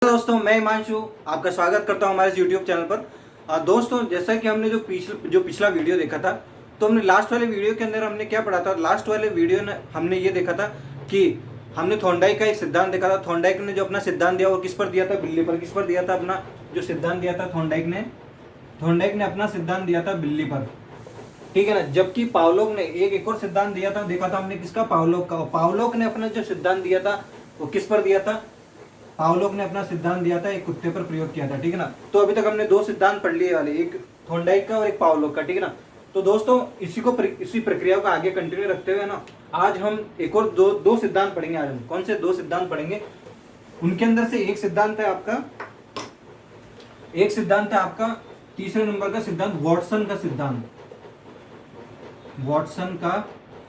दोस्तों, मैं हिमांशु आपका स्वागत करता हूं हमारे YouTube चैनल पर। दोस्तों, जैसा कि हमने जो पिछला वीडियो देखा था, तो हमने लास्ट वाले वीडियो के अंदर हमने क्या पढ़ा था। लास्ट वाले वीडियो में हमने ये देखा था कि हमने थॉर्नडाइक का एक सिद्धांत देखा था। थॉर्नडाइक ने जो अपना सिद्धांत दिया वो किस पर दिया था? बिल्ली पर। किस पर दिया था? अपना जो सिद्धांत दिया था थॉर्नडाइक ने अपना सिद्धांत दिया था बिल्ली पर, ठीक है ना। जबकि पावलोव ने एक और सिद्धांत दिया था, देखा था हमने किसका? पावलोव का। पावलोव ने अपना जो सिद्धांत दिया था वो किस पर दिया था? पावलोव ने अपना सिद्धांत दिया था एक कुत्ते पर प्रयोग किया था, ठीक है ना। तो अभी तक हमने दो सिद्धांत पढ़ लिए वाले, एक थॉर्नडाइक का और एक पावलोव का, ठीक है ना। तो दोस्तों, इसी प्रक्रिया को आगे कंटिन्यू रखते हुए ना, आज हम एक और दो सिद्धांत पढ़ेंगे। आज हम कौन से दो सिद्धांत पढ़ेंगे? उनके अंदर से एक सिद्धांत है आपका तीसरे नंबर का सिद्धांत, वॉटसन का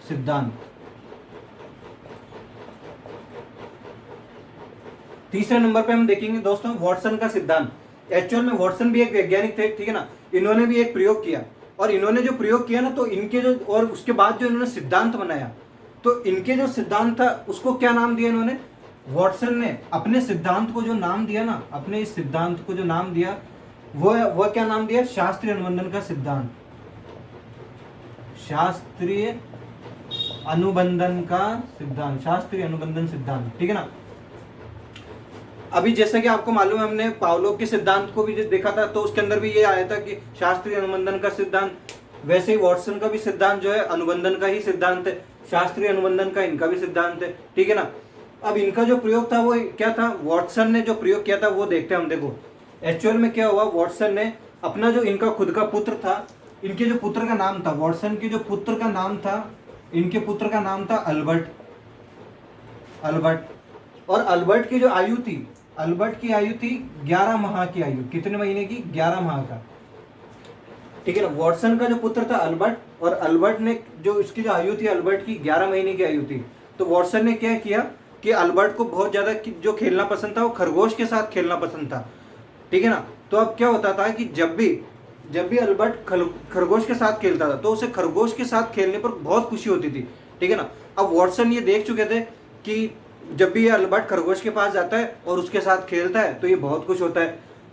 सिद्धांत। तीसरे नंबर पे हम देखेंगे दोस्तों वॉटसन का सिद्धांत। एक्चुअल में वॉटसन भी एक वैज्ञानिक थे, ठीक है ना। इन्होंने भी एक प्रयोग किया, और इन्होंने जो प्रयोग किया ना, तो इनके जो और उसके बाद जो इन्होंने सिद्धांत बनाया, तो इनके जो सिद्धांत था उसको क्या नाम दिया इन्होंने? वॉटसन ने अपने सिद्धांत को जो नाम दिया ना, अपने इस सिद्धांत को जो नाम दिया वो क्या नाम दिया? शास्त्रीय अनुबंधन का सिद्धांत। शास्त्रीय अनुबंधन सिद्धांत, ठीक है ना। अभी जैसा कि आपको मालूम है, हमने पावलोव के सिद्धांत को भी देखा था, तो उसके अंदर भी ये आया था कि शास्त्रीय अनुबंधन का सिद्धांत। वैसे ही वॉटसन का भी सिद्धांत जो है अनुबंधन का ही सिद्धांत है, शास्त्रीय अनुबंधन का इनका भी सिद्धांत है, ठीक है ना। अब इनका जो प्रयोग था वो क्या था? वॉटसन ने जो प्रयोग किया था वो देखते हैं हम। देखो एक्चुअल में क्या हुआ, वॉटसन ने अपना जो इनका खुद का पुत्र था, इनके जो पुत्र का नाम था, वॉटसन के जो पुत्र का नाम था, इनके पुत्र का नाम था अल्बर्ट। और अल्बर्ट की जो आयु थी, अल्बर्ट की आयु थी 11 माह की आयु। कितने महीने की? 11 माह का, ठीक है ना। वॉटसन का जो पुत्र था अल्बर्ट, और अल्बर्ट ने जो इसकी जो आयु थी अल्बर्ट की 11 महीने की आयु थी। तो वॉटसन ने क्या किया कि अल्बर्ट को बहुत ज्यादा जो खेलना पसंद था वो खरगोश के साथ खेलना पसंद था, ठीक है ना। तो अब क्या होता था कि जब भी अल्बर्ट खरगोश के साथ खेलता था तो उसे खरगोश के साथ खेलने पर बहुत खुशी होती थी, ठीक है ना। अब वॉटसन ये देख चुके थे कि जब भी ये अल्बर्ट खरगोश के पास जाता है और उसके साथ खेलता है तो ये बहुत खुश होता है।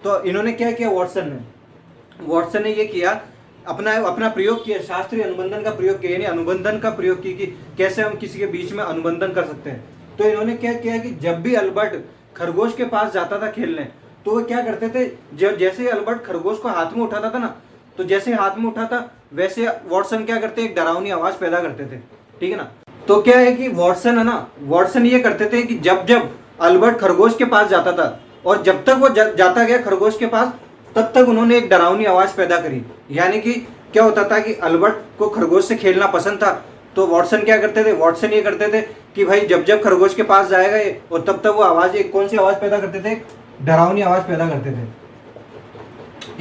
तो इन्होंने क्या किया? वॉटसन ने ये किया, अपना प्रयोग किया, शास्त्रीय अनुबंधन का प्रयोग किया, यानी अनुबंधन का प्रयोग किया कि कैसे हम किसी के बीच में अनुबंधन कर सकते हैं। तो इन्होंने क्या किया कि जब भी अल्बर्ट खरगोश के पास जाता था खेलने, तो वो क्या करते थे, जैसे ही अल्बर्ट खरगोश को हाथ में उठाता था ना, तो जैसे हाथ में उठाता वैसे वॉटसन क्या करते? एक डरावनी आवाज पैदा करते थे, ठीक है ना। तो क्या है कि वॉटसन ये करते थे कि जब अल्बर्ट खरगोश के पास जाता था, और जब तक वो जाता गया खरगोश के पास, तब तक उन्होंने एक डरावनी आवाज पैदा करी। यानी कि क्या होता था कि अल्बर्ट को खरगोश से खेलना पसंद था, तो वॉटसन क्या करते थे? वॉटसन ये करते थे कि भाई जब खरगोश के पास जाएगा ये, और तब तक वो आवाज, एक कौन सी आवाज पैदा करते थे? डरावनी आवाज पैदा करते थे।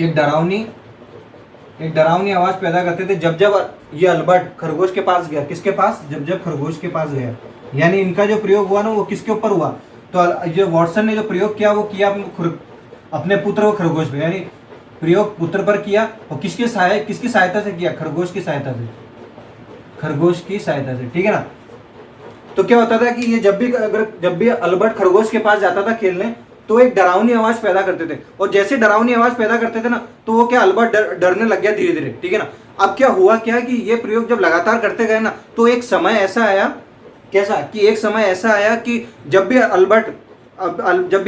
एक डरावनी आवाज पैदा करते थे जब ये अल्बर्ट खरगोश के पास गया। किसके पास? जब खरगोश के पास गया। यानी इनका जो प्रयोग हुआ ना, वो किसके ऊपर हुआ? तो जो वॉटसन ने जो प्रयोग किया वो किया अपने पुत्र को खरगोश पे, यानी प्रयोग पुत्र पर किया, और किसकी सहायता से किया? खरगोश की सहायता से, ठीक है ना। तो क्या होता था कि ये जब भी अल्बर्ट खरगोश के पास जाता था खेलने, तो एक डरावनी आवाज पैदा करते थे, और जैसे डरावनी आवाज पैदा करते थे ना, तो वो क्या अल्बर्ट डरने लग गया धीरे धीरे, ठीक है ना। अब क्या हुआ कि ये प्रयोग जब लगातार करते गए ना, तो एक समय ऐसा आया, कि जब भी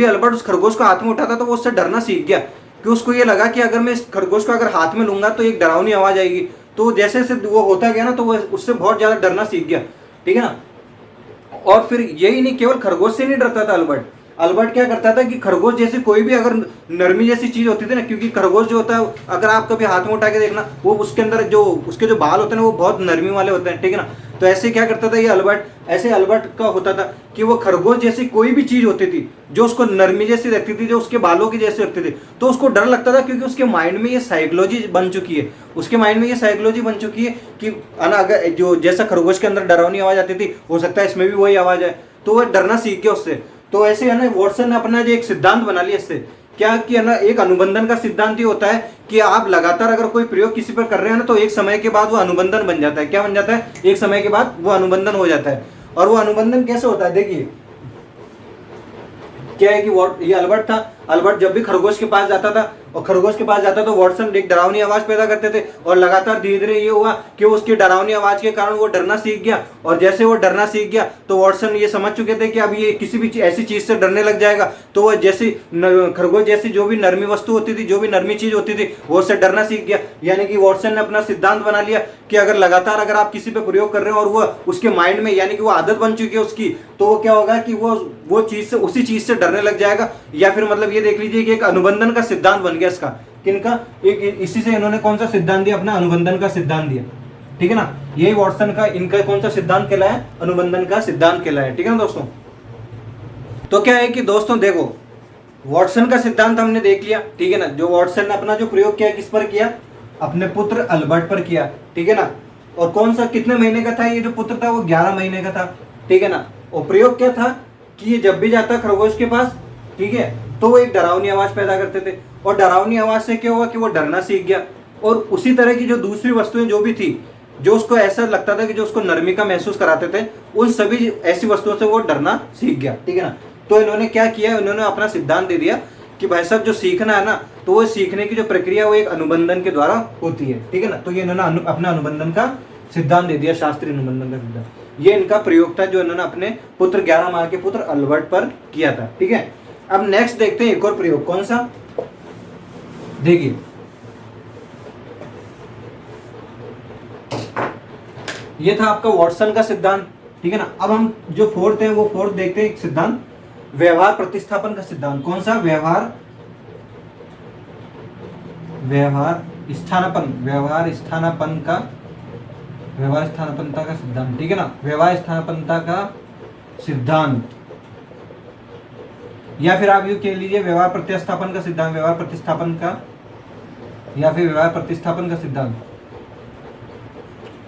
अल्बर्ट उस खरगोश को हाथ में उठाता तो वो उससे डरना सीख गया, कि उसको ये लगा कि अगर मैं इस खरगोश को अगर हाथ में लूंगा तो एक डरावनी आवाज आएगी। तो जैसे वो होता गया ना, तो वो उससे बहुत ज्यादा डरना सीख गया, ठीक है ना। और फिर यही नहीं, केवल खरगोश से नहीं डरता था अल्बर्ट क्या करता था कि खरगोश जैसे कोई भी अगर नरमी जैसी चीज होती थी ना, क्योंकि खरगोश जो होता है, अगर आप कभी हाथ में उठा के देखना, वो उसके अंदर उसके जो बाल होते हैं वो बहुत नरमी वाले होते हैं, ठीक है ना। तो ऐसे क्या करता था ये अल्बर्ट का होता था कि वो खरगोश जैसी कोई भी चीज होती थी जो उसको नरमी जैसी लगती थी, जो उसके बालों की जैसी लगती थी, तो उसको डर लगता था, क्योंकि उसके माइंड में ये साइकोलॉजी बन चुकी है कि अगर जो जैसा खरगोश के अंदर डरावनी आवाज आती थी, हो सकता है इसमें भी वही आवाज है, तो वो डरना सीख गया उससे। तो ऐसे है ना, वॉटसन ने अपना जो एक सिद्धांत बना लिया इससे, क्या कि है ना, एक अनुबंधन का सिद्धांत ये होता है कि आप लगातार अगर कोई प्रयोग किसी पर कर रहे हैं ना, तो एक समय के बाद वो अनुबंधन बन जाता है। क्या बन जाता है? एक समय के बाद वो अनुबंधन हो जाता है। और वो अनुबंधन कैसे होता है? देखिए, क्या है कि ये अल्बर्ट था, अल्बर्ट जब भी खरगोश के पास जाता था और खरगोश के पास जाता तो वॉटसन एक डरावनी आवाज पैदा करते थे, और लगातार धीरे धीरे ये हुआ कि उसकी डरावनी आवाज के कारण वो डरना सीख गया, और जैसे वो डरना सीख गया तो वॉटसन ये समझ चुके थे कि अब ये किसी भी ऐसी चीज से डरने लग जाएगा, तो वह जैसी खरगोश जैसी जो भी नरमी वस्तु होती थी, जो भी नरमी चीज होती थी, वो उससे डरना सीख गया। यानी कि वॉटसन ने अपना सिद्धांत बना लिया कि अगर लगातार अगर आप किसी पे प्रयोग कर रहे हो और वो उसके माइंड में यानी कि वो आदत बन चुकी है उसकी, तो वो क्या होगा कि वो चीज से उसी चीज से डरने लग जाएगा। या फिर मतलब ये देख लीजिए कि एक अनुबंधन का सिद्धांत बन गया इसका। किनका? एक इसी से इन्होंने कौन सा सिद्धांत दिया? अपना अनुबंधन का सिद्धांत दिया। ठीक है ना, यही वॉटसन का इनका कौन सा सिद्धांत कहलाया? अनुबंधन का सिद्धांत कहलाया। ठीक है ना दोस्तों। तो क्या है कि दोस्तों देखो, वॉटसन का सिद्धांत हमने देख लिया, ठीक है ना, जो वॉटसन ने अपना जो प्रयोग किया किस पर किया? अपने पुत्र अल्बर्ट पर किया। ठीक है ना, और कौन सा कितने महीने का था ये जो पुत्र था? वो 11 महीने का था। ठीक है ना, और प्रयोग क्या था कि ये जब भी जाता खरगोश के पास, ठीक है, तो वो एक डरावनी आवाज पैदा करते थे, और डरावनी आवाज से क्या हुआ कि वो डरना सीख गया। और उसी तरह की जो दूसरी वस्तुएं जो भी थी, जो उसको ऐसा लगता था कि जो उसको नरमी का महसूस कराते थे, उन सभी ऐसी वस्तुओं से वो डरना सीख गया। ठीक है ना, तो इन्होंने क्या किया? इन्होंने अपना सिद्धांत दे दिया कि भाई साहब जो सीखना है ना, तो वो सीखने की जो प्रक्रिया वो एक अनुबंधन के द्वारा होती है। ठीक है ना, तो ये इन्होंने अपना अनुबंधन का सिद्धांत दे दिया, शास्त्रीय अनुबंधन का सिद्धांत। ये इनका प्रयोग था जो इन्होंने अपने पुत्र 11 माह के पुत्र अल्बर्ट पर किया था। ठीक है, अब नेक्स्ट देखते हैं एक और प्रयोग। कौन सा? देखिए, ये था आपका वॉटसन का सिद्धांत। ठीक है ना, अब हम जो फोर्थ है वो फोर्थ देखते हैं, एक सिद्धांत व्यवहार प्रतिस्थापन का सिद्धांत। कौन सा? व्यवहार स्थानापन्नता का सिद्धांत। ठीक है ना, व्यवहार स्थानापन्नता का सिद्धांत, या फिर आप यूं कह लीजिए व्यवहार प्रतिस्थापन का सिद्धांत, व्यवहार प्रतिस्थापन का, या फिर व्यवहार प्रतिस्थापन का सिद्धांत।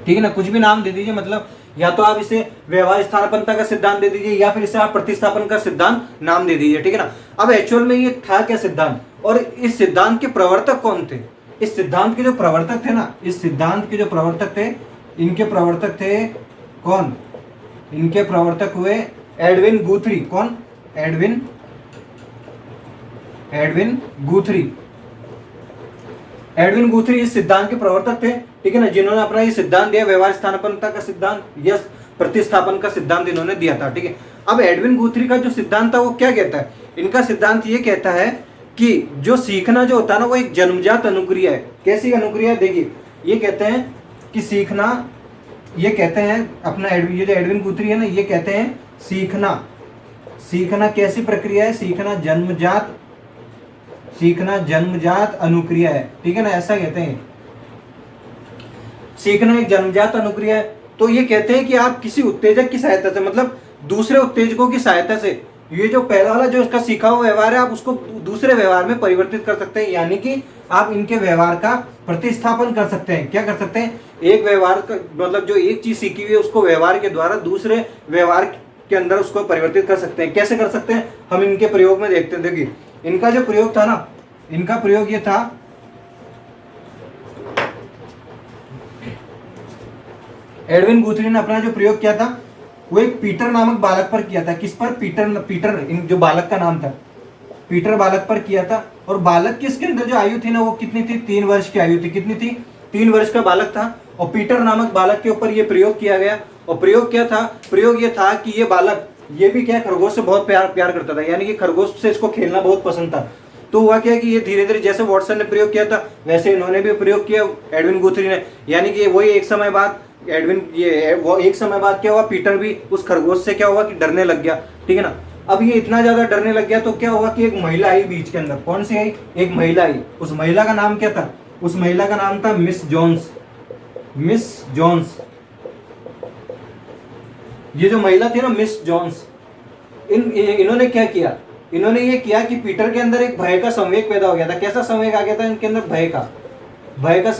ठीक है ना, कुछ भी नाम दे दीजिए, मतलब या तो आप इसे व्यवहार स्थानापन्नता का सिद्धांत दे दीजिए, या फिर इसे आप प्रतिस्थापन का सिद्धांत नाम दे दीजिए। ठीक है ना, अब एक्चुअल में ये था क्या सिद्धांत, और इस सिद्धांत के प्रवर्तक कौन थे? इस सिद्धांत के जो प्रवर्तक थे ना, इस सिद्धांत के जो प्रवर्तक थे, इनके प्रवर्तक थे कौन? इनके प्रवर्तक हुए एडविन गुथरी। कौन? एडविन गुथरी इस सिद्धांत के प्रवर्तक थे। ठीक है ना, जिन्होंने अपना ये सिद्धांत दिया, व्यवहार स्थानापन्नता का सिद्धांत या प्रतिस्थापन का सिद्धांत इन्होंने दिया था। ठीक है, अब एडविन गुथरी का जो सिद्धांत था वो क्या कहता है? इनका सिद्धांत ये कहता है कि जो सीखना जो होता है ना, वो एक जन्मजात अनुक्रिया है। कैसी अनुक्रिया? देखिए, ये कहते हैं कि सीखना, ये कहते हैं अपना ये जो एडविन गुथरी है ना, ये कहते हैं सीखना कैसी प्रक्रिया है? सीखना जन्मजात अनुक्रिया है। ठीक है ना, ऐसा कहते हैं, सीखना एक जन्मजात अनुक्रिया है। तो ये कहते हैं कि आप किसी उत्तेजक की सहायता से, मतलब दूसरे उत्तेजकों की सहायता से, ये जो पहला वाला जो इसका सीखा हुआ व्यवहार है, आप उसको दूसरे व्यवहार में परिवर्तित कर सकते हैं, यानी कि आप इनके व्यवहार का प्रतिस्थापन कर सकते हैं। क्या कर सकते हैं? एक व्यवहार का मतलब जो एक चीज सीखी हुई है उसको व्यवहार के द्वारा दूसरे व्यवहार के अंदर उसको परिवर्तित कर सकते हैं। कैसे कर सकते हैं? हम इनके प्रयोग में देखते हैं। देखिए, इनका जो प्रयोग था ना, इनका प्रयोग ये था, एडविन गुथरी ने अपना जो प्रयोग किया था वो एक पीटर नामक बालक पर किया था। किस पर? पीटर जो बालक का नाम था, पीटर बालक पर किया था। और बालक की इसके अंदर जो आयु थी ना, वो कितनी थी? 3 वर्ष की आयु थी। कितनी थी? 3 वर्ष का बालक था, और पीटर नामक बालक के ऊपर ये प्रयोग किया गया। और प्रयोग क्या था? प्रयोग ये था कि ये बालक, ये भी क्या, खरगोश से बहुत प्यार करता था, यानी कि खरगोश से इसको खेलना बहुत पसंद था। तो हुआ क्या कि ये धीरे धीरे, जैसे वॉटसन ने प्रयोग किया था वैसे इन्होंने भी प्रयोग किया एडविन गुथरी ने, यानी कि वही एक समय बाद एक समय बाद क्या हुआ, पीटर भी उस खरगोश से क्या हुआ कि डरने लग गया। ठीक है ना, अब ये इतना ज्यादा डरने लग गया तो क्या हुआ कि एक महिला आई बीच के अंदर। कौन सी आई? एक महिला आई। उस महिला का नाम क्या था? उस महिला का नाम था मिस जॉन्स। ये जो महिला थी ना, मिस जॉन्स, इन्होंने क्या किया? इन्होंने ये किया कि पीटर के अंदर एक भय का संवेग पैदा हो गया था। कैसा संवेग आ गया था इनके अंदर? भय का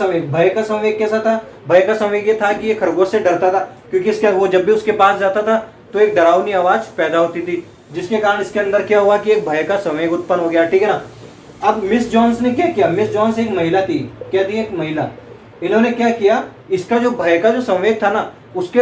संवेग कैसा था? भय का संवेग ये था कि ये खरगोश से डरता था, क्योंकि इसके वो जब भी उसके पास जाता था तो एक डरावनी आवाज पैदा होती थी, जिसके कारण इसके अंदर क्या हुआ कि एक भय का संवेग उत्पन्न हो गया। ठीक है ना, अब मिस जॉन्स ने क्या किया? मिस जॉन्स एक महिला थी। क्या थी? एक महिला। इन्होंने क्या किया? इसका जो भय का जो संवेग था ना, उसके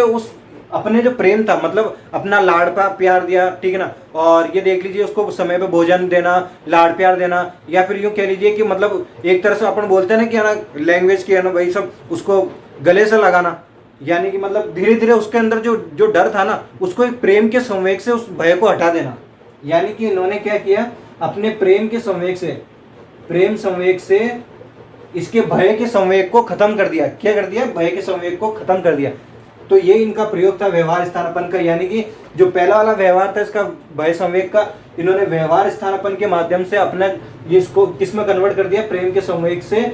अपने जो प्रेम था, मतलब अपना लाड़ प्यार दिया, ठीक है ना, और ये देख लीजिए उसको समय पे भोजन देना, लाड़ प्यार देना, या फिर यूँ कह लीजिए कि मतलब एक तरह से अपन बोलते हैं ना कि है ना लैंग्वेज की है ना भाई सब, उसको गले से लगाना, यानी कि मतलब धीरे धीरे उसके अंदर जो जो डर था ना उसको एक प्रेम के संवेग से उस भय को हटा देना। यानी कि इन्होंने क्या किया, अपने प्रेम के संवेग से, प्रेम संवेग से इसके भय के संवेग को खत्म कर दिया। क्या कर दिया, भय के संवेग को खत्म कर दिया। तो ये इनका प्रयोग था व्यवहार स्थानापन्न का, यानी कि जो पहला वाला व्यवहार था इसका भय संवेग का, इन्होंने व्यवहार स्थानापन्न के माध्यम से अपना ये इसको किसमें कन्वर्ट कर दिया, प्रेम के संवेग से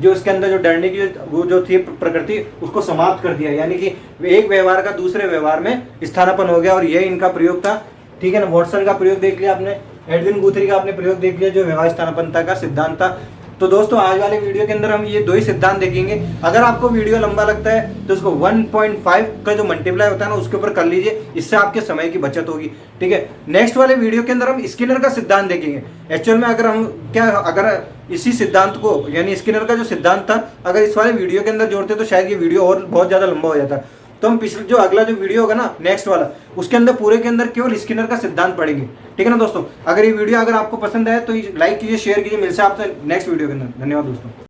जो इसके अंदर जो डरने की वो जो थी प्रकृति उसको समाप्त कर दिया। यानी कि एक व्यवहार का दूसरे व्यवहार में स्थानापन्न हो गया, और ये इनका प्रयोग था। ठीक है ना, वॉटसन का प्रयोग देख लिया आपने, एडविन गुथरी का आपने प्रयोग देख लिया जो व्यवहार स्थानापन्नता का सिद्धांत था। तो दोस्तों आज वाले वीडियो के अंदर हम ये दो ही सिद्धांत देखेंगे। अगर आपको वीडियो लंबा लगता है तो उसको 1.5 का जो मल्टीप्लाई होता है ना उसके ऊपर कर लीजिए, इससे आपके समय की बचत होगी। ठीक है, नेक्स्ट वाले वीडियो के अंदर हम स्किनर का सिद्धांत देखेंगे। एक्चुअल में अगर हम अगर इसी सिद्धांत को यानी स्किनर का जो सिद्धांत था अगर इस वाले वीडियो के अंदर जोड़ते तो शायद ये वीडियो और बहुत ज्यादा लंबा हो जाता। तो हम पिछले जो अगला जो वीडियो होगा ना नेक्स्ट वाला, उसके अंदर पूरे के अंदर केवल स्किनर का सिद्धांत पढ़ेंगे। ठीक है ना दोस्तों, अगर ये वीडियो अगर आपको पसंद आए तो लाइक कीजिए, शेयर कीजिए। मिलते हैं आपसे नेक्स्ट वीडियो के अंदर। धन्यवाद दोस्तों।